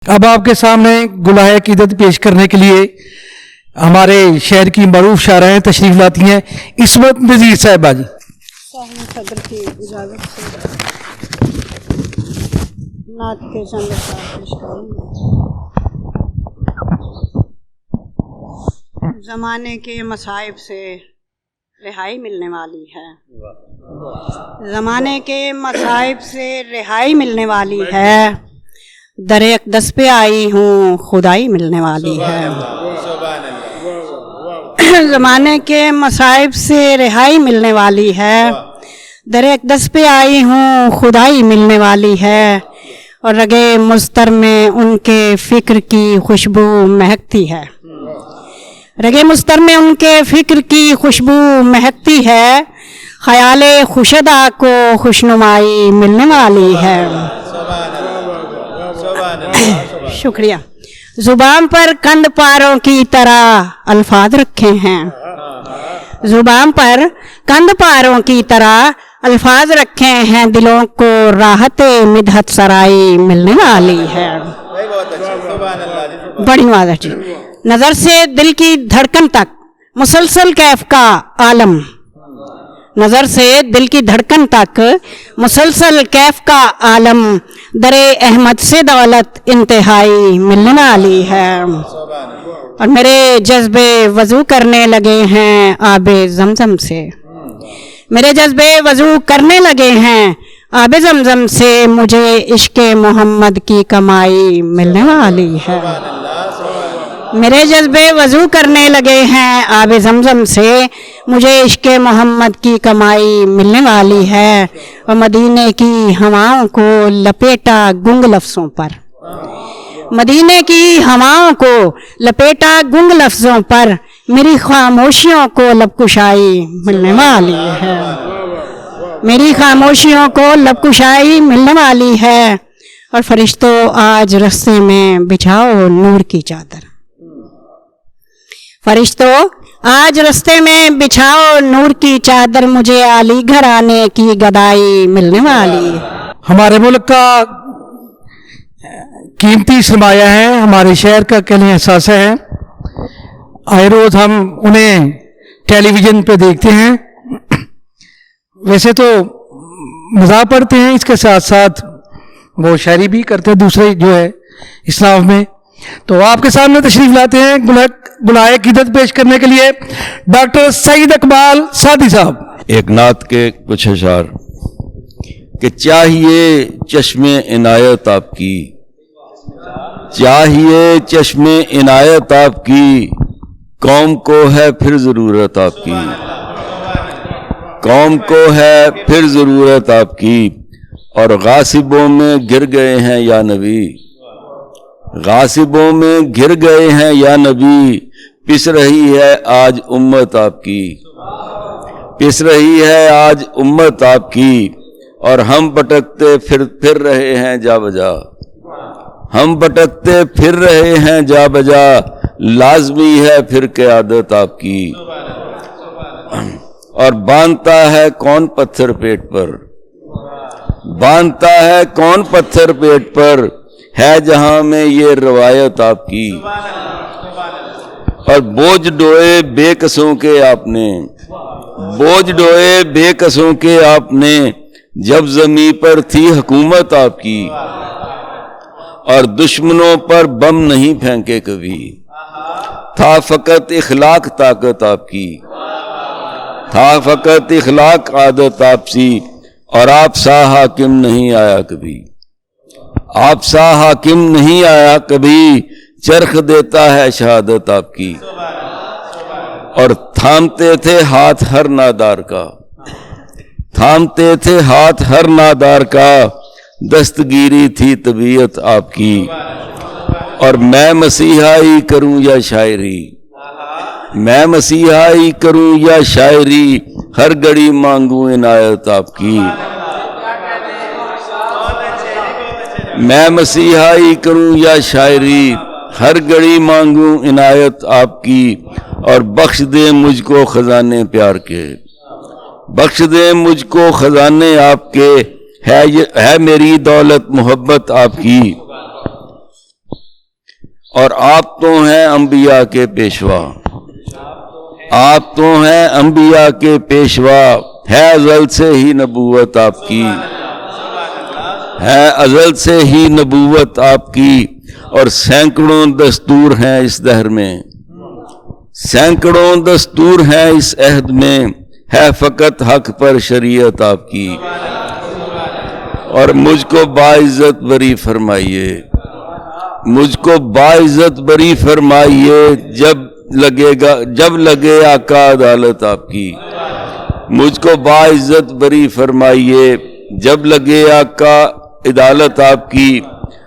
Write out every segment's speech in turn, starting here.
اب آپ کے سامنے گلہائے عقیدت پیش کرنے کے لیے ہمارے شہر کی معروف شاعریں تشریف لاتی ہیں عصمت نذیر صاحبہ جی۔ صدر کی اجازت سے نعت کے چند اشعار پیش کروں گا۔ زمانے کے مصائب سے رہائی ملنے والی ہے، زمانے کے مصائب سے رہائی ملنے والی ہے، در اقدس پہ آئی ہوں خدائی ملنے والی ہے۔ زمانے کے مصائب سے رہائی ملنے والی ہے، در اقدس پہ آئی ہوں خدائی ملنے والی ہے، اور رگے مضطر میں ان کے فکر کی خوشبو مہکتی ہے، رگے مضطر میں ان کے فکر کی خوشبو مہکتی ہے، خیال خوشدا کو خوشنمائی ملنے والی ہے۔ شکریہ۔ زبان پر کند پاروں کی طرح الفاظ رکھے ہیں، زبان پر کند پاروں کی طرح الفاظ رکھے ہیں، دلوں کو راحت مدحت سرائی ملنے والی ہے۔ بڑی واضح جی۔ نظر سے دل کی دھڑکن تک مسلسل کیف کا عالم، نظر سے دل کی دھڑکن تک مسلسل کیف کا عالم، در احمد سے دولت انتہائی ملنے والی ہے، اور میرے جذبے وضو کرنے لگے ہیں آب زمزم سے، میرے جذبے وضو کرنے لگے ہیں آب زمزم سے، مجھے عشق محمد کی کمائی ملنے والی ہے، میرے جذبے وضو کرنے لگے ہیں آب زمزم سے، مجھے عشق محمد کی کمائی ملنے والی ہے، اور مدینے کی ہواؤں کو لپیٹا گنگ لفظوں پر، مدینے کی ہواؤں کو لپیٹا گنگ لفظوں پر، میری خاموشیوں کو لب کشائی ملنے والی ہے، میری خاموشیوں کو لب کشائی ملنے والی ہے، اور فرشتوں آج رستے میں بچھاؤ نور کی چادر، فرشتوں آج رستے میں بچھاؤ نور کی چادر، مجھے علی گھر آنے کی گدائی ملنے والی۔ ہمارے ملک کا قیمتی سرمایہ ہے، ہمارے شہر کا کہنے احساس ہے، آئے روز ہم انہیں ٹیلی ویژن پہ دیکھتے ہیں، ویسے تو مزاح پڑھتے ہیں، اس کے ساتھ ساتھ وہ شاعری بھی کرتے ہیں دوسرے جو ہے اسلام میں، تو آپ کے سامنے تشریف لاتے ہیں گلہائے عقیدت پیش کرنے کے لیے ڈاکٹر سعید اقبال سعدی صاحب۔ ایک نعت کے کچھ اشعار کہ چاہیے چشم عنایت آپ کی، چاہیے چشم عنایت آپ کی، قوم کو ہے پھر ضرورت آپ کی، قوم کو ہے پھر ضرورت آپ کی، اور غاصبوں میں گر گئے ہیں یا نبی، غاصبوں میں گر گئے ہیں یا نبی، پس رہی ہے آج امت آپ کی، پس رہی ہے آج امت آپ کی، اور ہم بھٹکتے پھر رہے ہیں جا بجا، ہم بھٹکتے پھر رہے ہیں جا بجا، لازمی ہے پھر قیادت آپ کی، اور باندھتا ہے کون پتھر پیٹ پر، باندھتا ہے کون پتھر پیٹ پر، ہے جہاں میں یہ روایت آپ کی، اور بوجھ ڈوئے بے قصوں کے آپ نے، بوجھ ڈوئے بے قصوں کے آپ نے، جب زمین پر تھی حکومت آپ کی، اور دشمنوں پر بم نہیں پھینکے کبھی، تھا فقط اخلاق طاقت آپ کی، تھا فقط اخلاق عادت آپ سی، اور آپ سا حاکم نہیں آیا کبھی، آپ سا حاکم نہیں آیا کبھی، چرخ دیتا ہے شہادت آپ کی، اور تھامتے تھے ہاتھ ہر نادار کا، تھامتے تھے ہاتھ ہر نادار کا، دستگیری تھی طبیعت آپ کی، اور میں مسیحائی کروں یا شاعری، میں مسیحائی کروں یا شاعری، ہر گھڑی مانگوں عنایت آپ کی، میں مسیحائی کروں یا شاعری، ہر گھڑی مانگوں عنایت آپ کی، اور بخش دے مجھ کو خزانے پیار کے، بخش دے مجھ کو خزانے آپ کے، ہے میری دولت محبت آپ کی، اور آپ تو ہیں انبیاء کے پیشوا، آپ تو ہیں انبیاء کے پیشوا، ہے ازل سے ہی نبوت آپ کی، ہے ازل سے ہی نبوت آپ کی، اور سینکڑوں دستور ہیں اس دہر میں، سینکڑوں دستور ہیں اس عہد میں، ہے فقط حق پر شریعت آپ کی، اور مجھ کو باعزت بری فرمائیے، مجھ کو باعزت بری فرمائیے، جب لگے آقا عدالت آپ کی، مجھ کو باعزت بری فرمائیے جب لگے آقا عدالت آپ کی،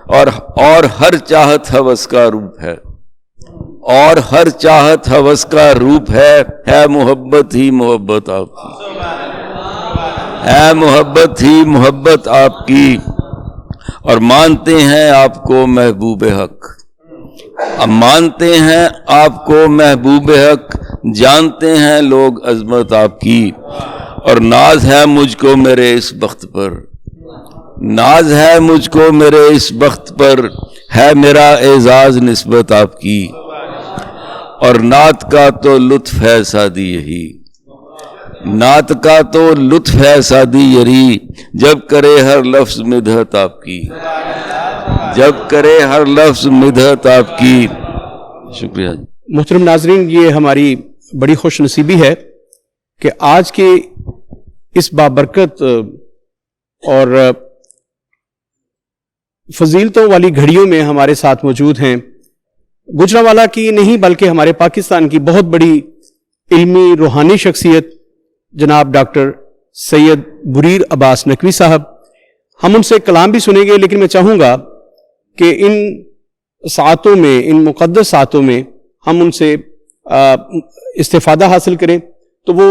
اور ہر چاہت ہوس کا روپ ہے، اور ہر چاہت ہوس کا روپ ہے محبت ہی محبت آپ کی، ہے محبت ہی محبت آپ کی، اور مانتے ہیں آپ کو محبوب حق، اب مانتے ہیں آپ کو محبوب حق، جانتے ہیں لوگ عظمت آپ کی، اور ناز ہے مجھ کو میرے اس بخت پر، ناز ہے مجھ کو میرے اس بخت پر، ہے میرا اعزاز نسبت آپ کی، اور نعت کا تو لطف ہے سادی یہی، نعت کا تو لطف ہے سادی یہی، جب کرے ہر لفظ مدحت آپ کی، جب کرے ہر لفظ مدحت آپ کی۔ شکریہ۔ محترم ناظرین، یہ ہماری بڑی خوش نصیبی ہے کہ آج کے اس بابرکت اور فضیلتوں والی گھڑیوں میں ہمارے ساتھ موجود ہیں گجرانوالہ کی نہیں بلکہ ہمارے پاکستان کی بہت بڑی علمی روحانی شخصیت جناب ڈاکٹر سید بریر عباس نقوی صاحب۔ ہم ان سے کلام بھی سنیں گے، لیکن میں چاہوں گا کہ ان ساعتوں میں، ان مقدس ساعتوں میں ہم ان سے استفادہ حاصل کریں، تو وہ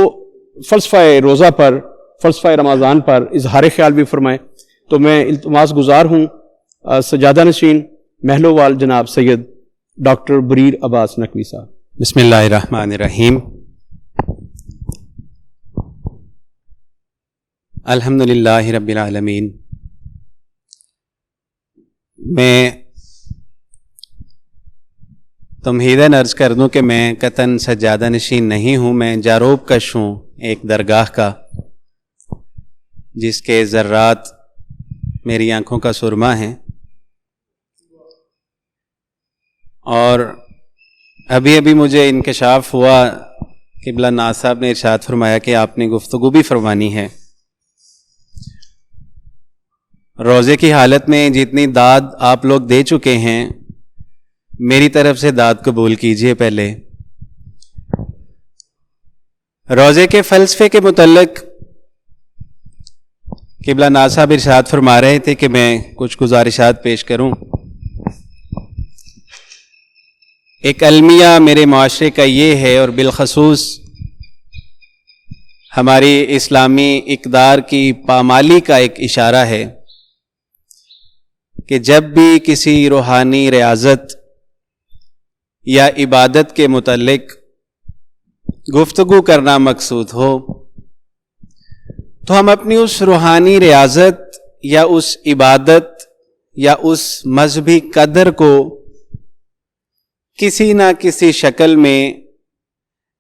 فلسفہ روزہ پر، فلسفہ رمضان پر اظہار خیال بھی فرمائیں۔ تو میں التماس گزار ہوں سجادہ نشین محلو وال جناب سید ڈاکٹر بریر عباس نقوی صاحب۔ بسم اللہ الرحمن الرحیم۔ الحمدللہ رب العالمین۔ میں تمہیداً عرض کر دوں کہ میں قطعاً سجادہ نشین نہیں ہوں، میں جاروب کش ہوں ایک درگاہ کا، جس کے ذرات میری آنکھوں کا سرما ہیں، اور ابھی ابھی مجھے انکشاف ہوا، قبلہ ناز صاحب نے ارشاد فرمایا کہ آپ نے گفتگو بھی فرمانی ہے۔ روزے کی حالت میں جتنی داد آپ لوگ دے چکے ہیں، میری طرف سے داد قبول کیجئے۔ پہلے روزے کے فلسفے کے متعلق قبلہ ناز صاحب ارشاد فرما رہے تھے کہ میں کچھ گزارشات پیش کروں۔ ایک المیہ میرے معاشرے کا یہ ہے، اور بالخصوص ہماری اسلامی اقدار کی پامالی کا ایک اشارہ ہے، کہ جب بھی کسی روحانی ریاضت یا عبادت کے متعلق گفتگو کرنا مقصود ہو، تو ہم اپنی اس روحانی ریاضت یا اس عبادت یا اس مذہبی قدر کو کسی نہ کسی شکل میں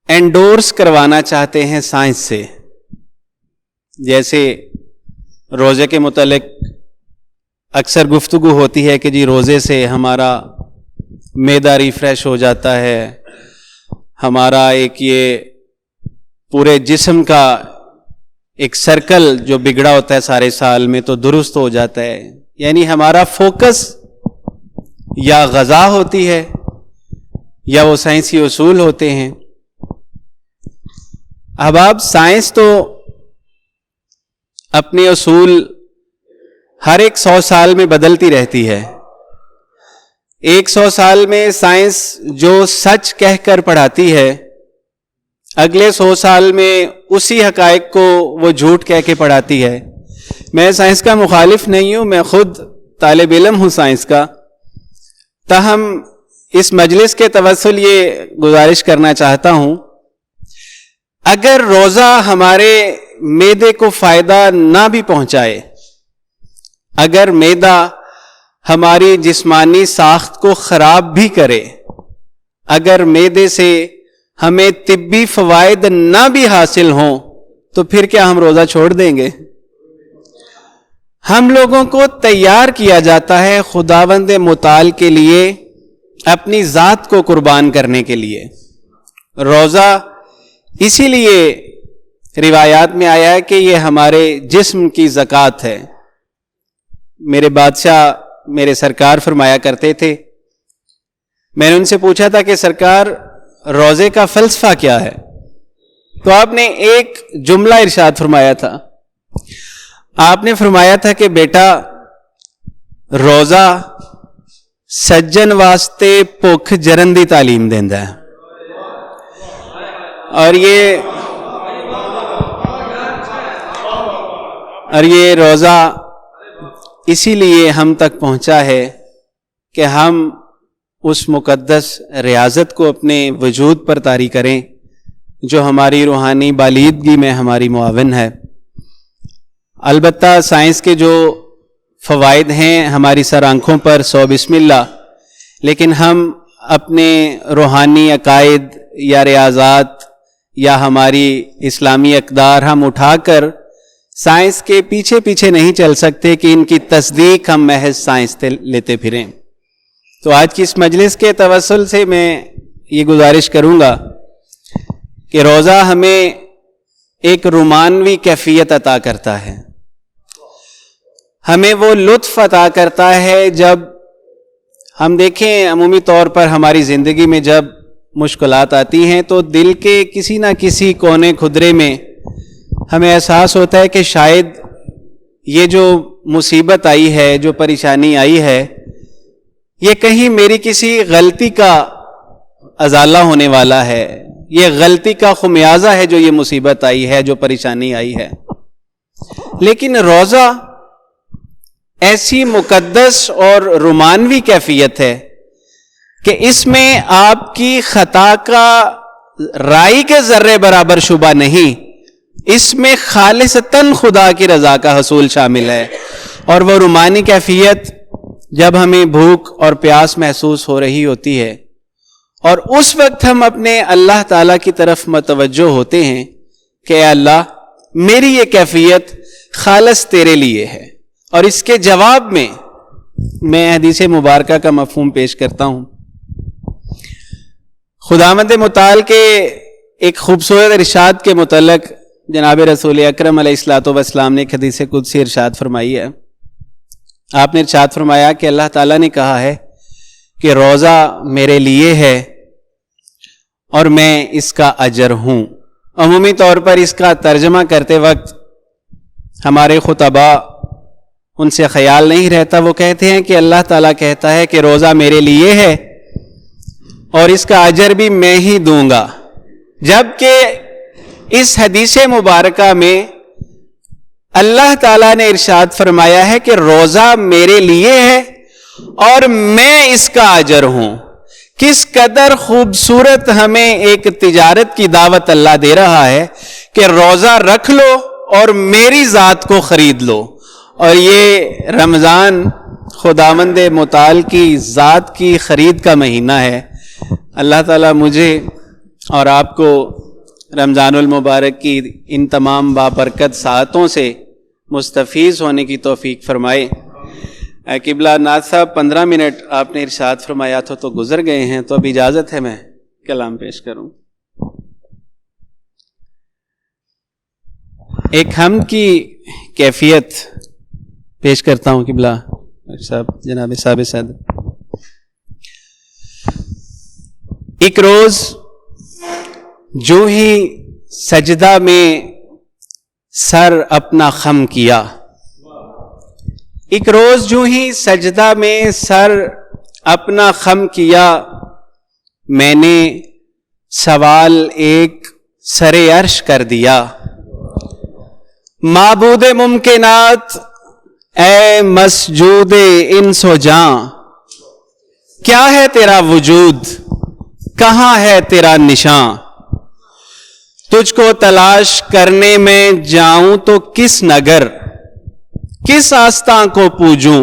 انڈورس کروانا چاہتے ہیں سائنس سے۔ جیسے روزے کے متعلق اکثر گفتگو ہوتی ہے کہ جی روزے سے ہمارا معدہ ریفریش ہو جاتا ہے، ہمارا ایک یہ پورے جسم کا ایک سرکل جو بگڑا ہوتا ہے سارے سال میں تو درست ہو جاتا ہے، یعنی ہمارا فوکس یا غذا ہوتی ہے یا وہ سائنسی اصول ہوتے ہیں۔ احباب، سائنس تو اپنے اصول ہر ایک 100 سال میں بدلتی رہتی ہے۔ ایک 100 سال میں سائنس جو سچ کہہ کر پڑھاتی ہے، اگلے 100 سال میں اسی حقائق کو وہ جھوٹ کہہ کے پڑھاتی ہے۔ میں سائنس کا مخالف نہیں ہوں، میں خود طالب علم ہوں سائنس کا، تاہم اس مجلس کے توسل یہ گزارش کرنا چاہتا ہوں، اگر روزہ ہمارے معدے کو فائدہ نہ بھی پہنچائے، اگر معدہ ہماری جسمانی ساخت کو خراب بھی کرے، اگر معدے سے ہمیں طبی فوائد نہ بھی حاصل ہوں تو پھر کیا ہم روزہ چھوڑ دیں گے؟ ہم لوگوں کو تیار کیا جاتا ہے خداوند متعال کے لیے اپنی ذات کو قربان کرنے کے لیے۔ روزہ اسی لیے روایات میں آیا ہے کہ یہ ہمارے جسم کی زکوٰۃ ہے۔ میرے بادشاہ میرے سرکار فرمایا کرتے تھے، میں نے ان سے پوچھا تھا کہ سرکار روزے کا فلسفہ کیا ہے؟ تو آپ نے ایک جملہ ارشاد فرمایا تھا۔ آپ نے فرمایا تھا کہ بیٹا، روزہ سجن واسطے بھوک جرن دی تعلیم دیندا ہے، اور یہ روزہ اسی لیے ہم تک پہنچا ہے کہ ہم اس مقدس ریاضت کو اپنے وجود پر طاری کریں جو ہماری روحانی بالیدگی میں ہماری معاون ہے۔ البتہ سائنس کے جو فوائد ہیں ہماری سر آنکھوں پر، سو بسم اللہ، لیکن ہم اپنے روحانی عقائد یا ریاضات یا ہماری اسلامی اقدار ہم اٹھا کر سائنس کے پیچھے پیچھے نہیں چل سکتے کہ ان کی تصدیق ہم محض سائنس سے لیتے پھریں۔ تو آج کی اس مجلس کے توسل سے میں یہ گزارش کروں گا کہ روزہ ہمیں ایک رومانوی کیفیت عطا کرتا ہے، ہمیں وہ لطف عطا کرتا ہے جب ہم دیکھیں عمومی طور پر ہماری زندگی میں جب مشکلات آتی ہیں تو دل کے کسی نہ کسی کونے خدرے میں ہمیں احساس ہوتا ہے کہ شاید یہ جو مصیبت آئی ہے، جو پریشانی آئی ہے، یہ کہیں میری کسی غلطی کا ازالہ ہونے والا ہے، یہ غلطی کا خمیازہ ہے جو یہ مصیبت آئی ہے، جو پریشانی آئی ہے۔ لیکن روزہ ایسی مقدس اور رومانوی کیفیت ہے کہ اس میں آپ کی خطا کا رائی کے ذرے برابر شبہ نہیں، اس میں خالصتاً خدا کی رضا کا حصول شامل ہے۔ اور وہ رومانی کیفیت جب ہمیں بھوک اور پیاس محسوس ہو رہی ہوتی ہے اور اس وقت ہم اپنے اللہ تعالیٰ کی طرف متوجہ ہوتے ہیں کہ اے اللہ، میری یہ کیفیت خالص تیرے لیے ہے، اور اس کے جواب میں حدیث مبارکہ کا مفہوم پیش کرتا ہوں۔ خداوند متعال کے ایک خوبصورت ارشاد کے متعلق جناب رسول اکرم علیہ الصلوۃ والسلام نے ایک حدیث قدسی ارشاد فرمائی ہے۔ آپ نے ارشاد فرمایا کہ اللہ تعالیٰ نے کہا ہے کہ روزہ میرے لیے ہے اور میں اس کا اجر ہوں۔ عمومی طور پر اس کا ترجمہ کرتے وقت ہمارے خطباء ان سے خیال نہیں رہتا، وہ کہتے ہیں کہ اللہ تعالیٰ کہتا ہے کہ روزہ میرے لیے ہے اور اس کا اجر بھی میں ہی دوں گا، جبکہ اس حدیث مبارکہ میں اللہ تعالیٰ نے ارشاد فرمایا ہے کہ روزہ میرے لیے ہے اور میں اس کا اجر ہوں۔ کس قدر خوبصورت ہمیں ایک تجارت کی دعوت اللہ دے رہا ہے کہ روزہ رکھ لو اور میری ذات کو خرید لو۔ اور یہ رمضان خداوند متعال کی ذات کی خرید کا مہینہ ہے۔ اللہ تعالیٰ مجھے اور آپ کو رمضان المبارک کی ان تمام بابرکت ساعتوں سے مستفیض ہونے کی توفیق فرمائے۔ قبلہ ناز صاحب 15 منٹ آپ نے ارشاد فرمایا تھا تو گزر گئے ہیں، تو اب اجازت ہے میں کلام پیش کروں۔ ایک حمد کی کیفیت پیش کرتا ہوں قبلہ صاحب، جناب صاحب صدر۔ ایک روز جو ہی سجدہ میں سر اپنا خم کیا، ایک روز جو ہی سجدہ میں سر اپنا خم کیا، میں نے سوال ایک سر عرش کر دیا، معبود ممکنات اے مسجود انس و جاں، کیا ہے تیرا وجود، کہاں ہے تیرا نشان، تجھ کو تلاش کرنے میں جاؤں تو کس نگر، کس آستاں کو پوجوں،